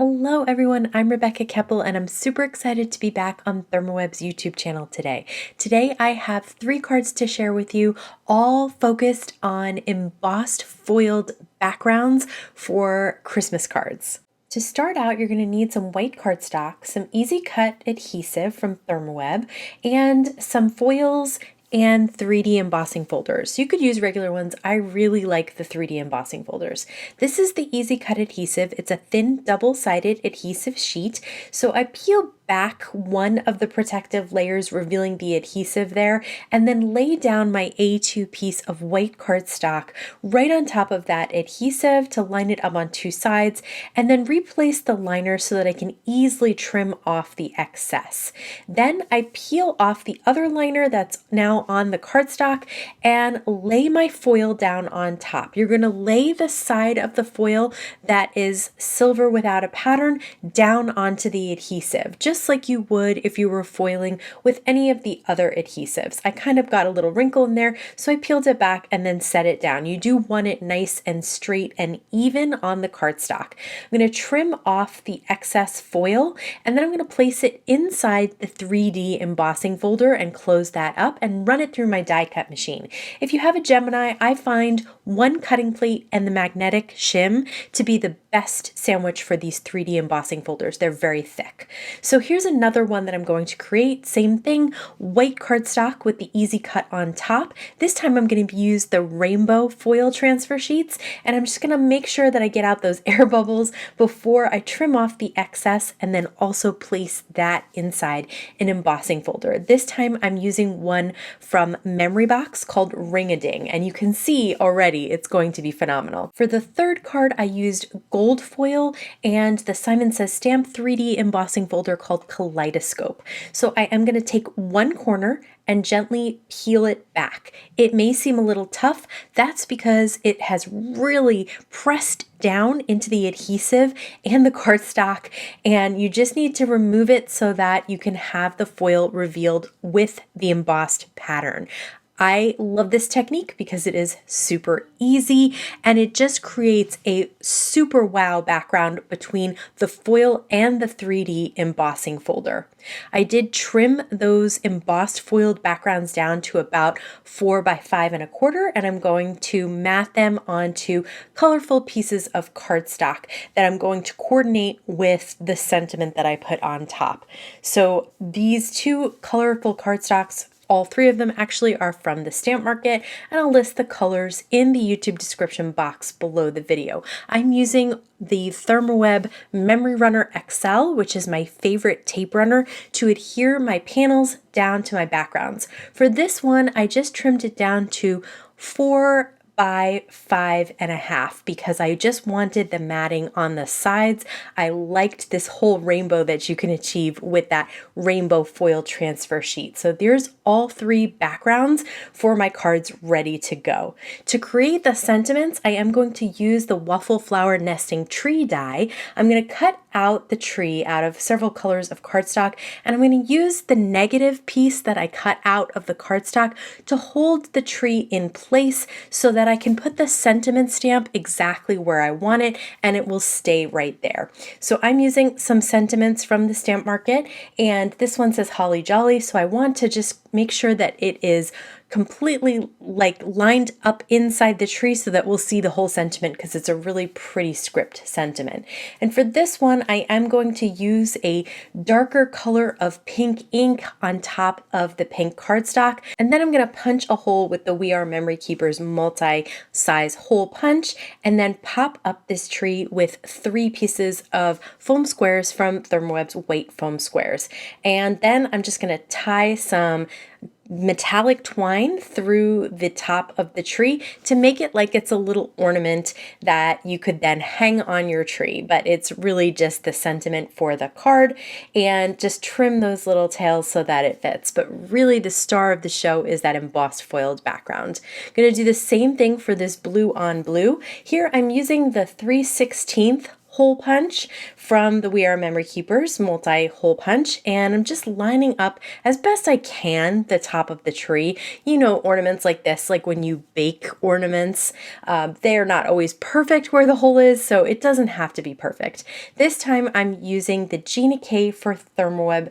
Hello everyone, I'm Rebecca Keppel and I'm super excited to be back on ThermOWeb's YouTube channel today. Today I have 3 cards to share with you, all focused on embossed foiled backgrounds for Christmas cards. To start out, you're going to need some white cardstock, some Easy-Cut adhesive from ThermOWeb, and some foils and 3D embossing folders. You could use regular ones. I really like the 3D embossing folders. This is the Easy-Cut adhesive. It's a thin double-sided adhesive sheet. So I peel back one of the protective layers, revealing the adhesive there, and then lay down my A2 piece of white cardstock right on top of that adhesive to line it up on 2 sides, and then replace the liner so that I can easily trim off the excess. Then I peel off the other liner that's now on the cardstock and lay my foil down on top. You're going to lay the side of the foil that is silver without a pattern down onto the adhesive, just like you would if you were foiling with any of the other adhesives. I kind of got a little wrinkle in there, so I peeled it back and then set it down. You do want it nice and straight and even on the cardstock. I'm going to trim off the excess foil, and then I'm going to place it inside the 3D embossing folder and close that up and run it through my die cut machine. If you have a Gemini, I find one cutting plate and the magnetic shim to be the best sandwich for these 3D embossing folders. They're very thick. So here's another one that I'm going to create. Same thing, white cardstock with the Easy-Cut on top. This time I'm going to use the rainbow foil transfer sheets, and I'm just going to make sure that I get out those air bubbles before I trim off the excess, and then also place that inside an embossing folder. This time I'm using one from Memory Box called Ring-a-Ding, and you can see already it's going to be phenomenal. For the third card, I used gold foil and the Simon Says Stamp 3D embossing folder called KALEIDOSCOPE. So I am going to take one corner and gently peel it back. It may seem a little tough. That's because it has really pressed down into the adhesive and the cardstock, and you just need to remove it so that you can have the foil revealed with the embossed pattern. I love this technique because it is super easy and it just creates a super wow background between the foil and the 3D embossing folder. I did trim those embossed foiled backgrounds down to about 4 by 5 1/4, and I'm going to mat them onto colorful pieces of cardstock that I'm going to coordinate with the sentiment that I put on top. So these 2 colorful cardstocks, all 3 of them actually, are from the stamp market, and I'll list the colors in the YouTube description box below the video. I'm using the ThermOWeb Memory Runner XL, which is my favorite tape runner, to adhere my panels down to my backgrounds. For this one, I just trimmed it down to 4 by 5 1/2 because I just wanted the matting on the sides. I liked this whole rainbow that you can achieve with that rainbow foil transfer sheet. So there's all 3 backgrounds for my cards ready to go. To create the sentiments, I am going to use the waffle flower nesting tree die. I'm going to cut out the tree out of several colors of cardstock, and I'm going to use the negative piece that I cut out of the cardstock to hold the tree in place so that I can put the sentiment stamp exactly where I want it and it will stay right there. So I'm using some sentiments from the stamp market, and this one says Holly Jolly, so I want to just make sure that it is completely lined up inside the tree so that we'll see the whole sentiment because it's a really pretty script sentiment. And for this one, I am going to use a darker color of pink ink on top of the pink cardstock, and then I'm going to punch a hole with the We Are Memory Keepers multi-size hole punch, and then pop up this tree with 3 pieces of foam squares from ThermOWeb's White Foam Squares. And then I'm just going to tie some metallic twine through the top of the tree to make it like it's a little ornament that you could then hang on your tree, but it's really just the sentiment for the card, and just trim those little tails so that it fits. But really the star of the show is that embossed foiled background. I'm going to do the same thing for this blue on blue. Here I'm using the 3/16 hole punch from the We Are Memory Keepers multi-hole punch, and I'm just lining up as best I can the top of the tree. You know, ornaments like this, like when you bake ornaments, they're not always perfect where the hole is, so it doesn't have to be perfect. This time I'm using the Gina K for ThermOWeb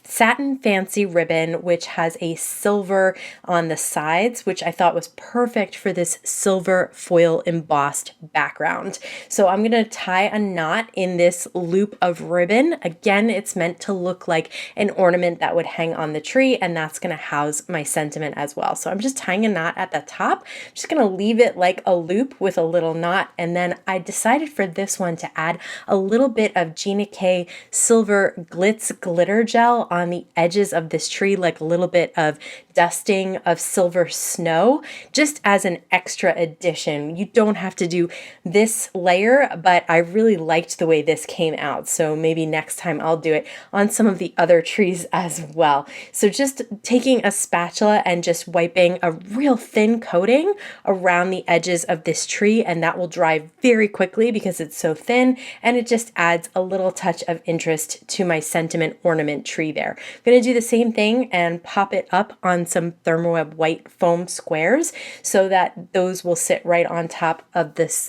satin fancy ribbon, which has a silver on the sides, which I thought was perfect for this silver foil embossed background. So I'm going to tie a knot in this loop of ribbon. Again, it's meant to look like an ornament that would hang on the tree, and that's going to house my sentiment as well. So I'm just tying a knot at the top. I'm just going to leave it like a loop with a little knot, and then I decided for this one to add a little bit of Gina K silver glitz glitter gel on the edges of this tree, like a little bit of dusting of silver snow, just as an extra addition. You don't have to do this layer, but I really liked the way this came out. So maybe next time I'll do it on some of the other trees as well. So just taking a spatula and just wiping a real thin coating around the edges of this tree, and that will dry very quickly because it's so thin, and it just adds a little touch of interest to my sentiment ornament tree there. I'm going to do the same thing and pop it up on some ThermOWeb white foam squares so that those will sit right on top of this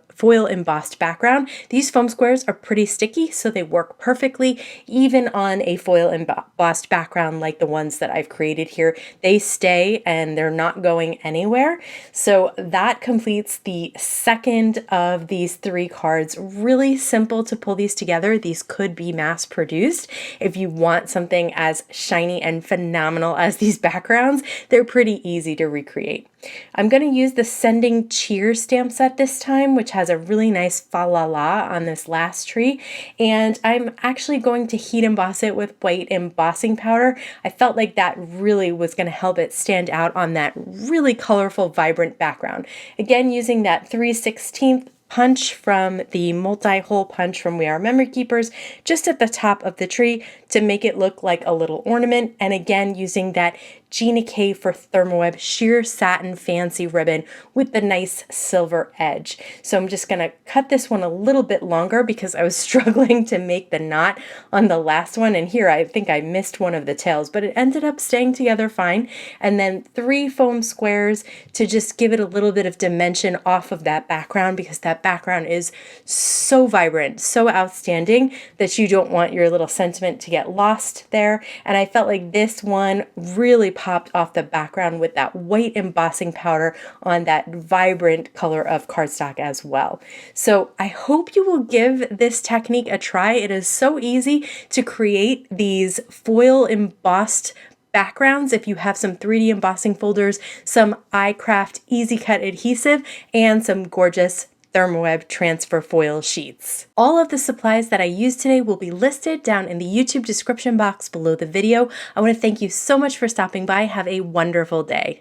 foil embossed background. These foam squares are pretty sticky, so they work perfectly even on a foil embossed background like the ones that I've created here. They stay and they're not going anywhere. So that completes the second of these 3 cards. Really simple to pull these together. These could be mass produced. If you want something as shiny and phenomenal as these backgrounds, they're pretty easy to recreate. I'm going to use the Sending Cheer stamp set this time, which has a really nice fa la la on this last tree, and I'm actually going to heat emboss it with white embossing powder. I felt like that really was going to help it stand out on that really colorful, vibrant background. Again, using that 3/16 punch from the multi-hole punch from We Are Memory Keepers just at the top of the tree to make it look like a little ornament, and again using that Gina K for ThermOWeb sheer satin fancy ribbon with the nice silver edge. So I'm just going to cut this one a little bit longer because I was struggling to make the knot on the last one, and here I think I missed one of the tails, but it ended up staying together fine. And then 3 foam squares to just give it a little bit of dimension off of that background, because that background is so vibrant, so outstanding that you don't want your little sentiment to get lost there. And I felt like this one really popped off the background with that white embossing powder on that vibrant color of cardstock as well. So I hope you will give this technique a try. It is so easy to create these foil embossed backgrounds if you have some 3D embossing folders, some iCraft Easy-Cut adhesive, and some gorgeous ThermOWeb transfer foil sheets. All of the supplies that I used today will be listed down in the YouTube description box below the video. I want to thank you so much for stopping by. Have a wonderful day.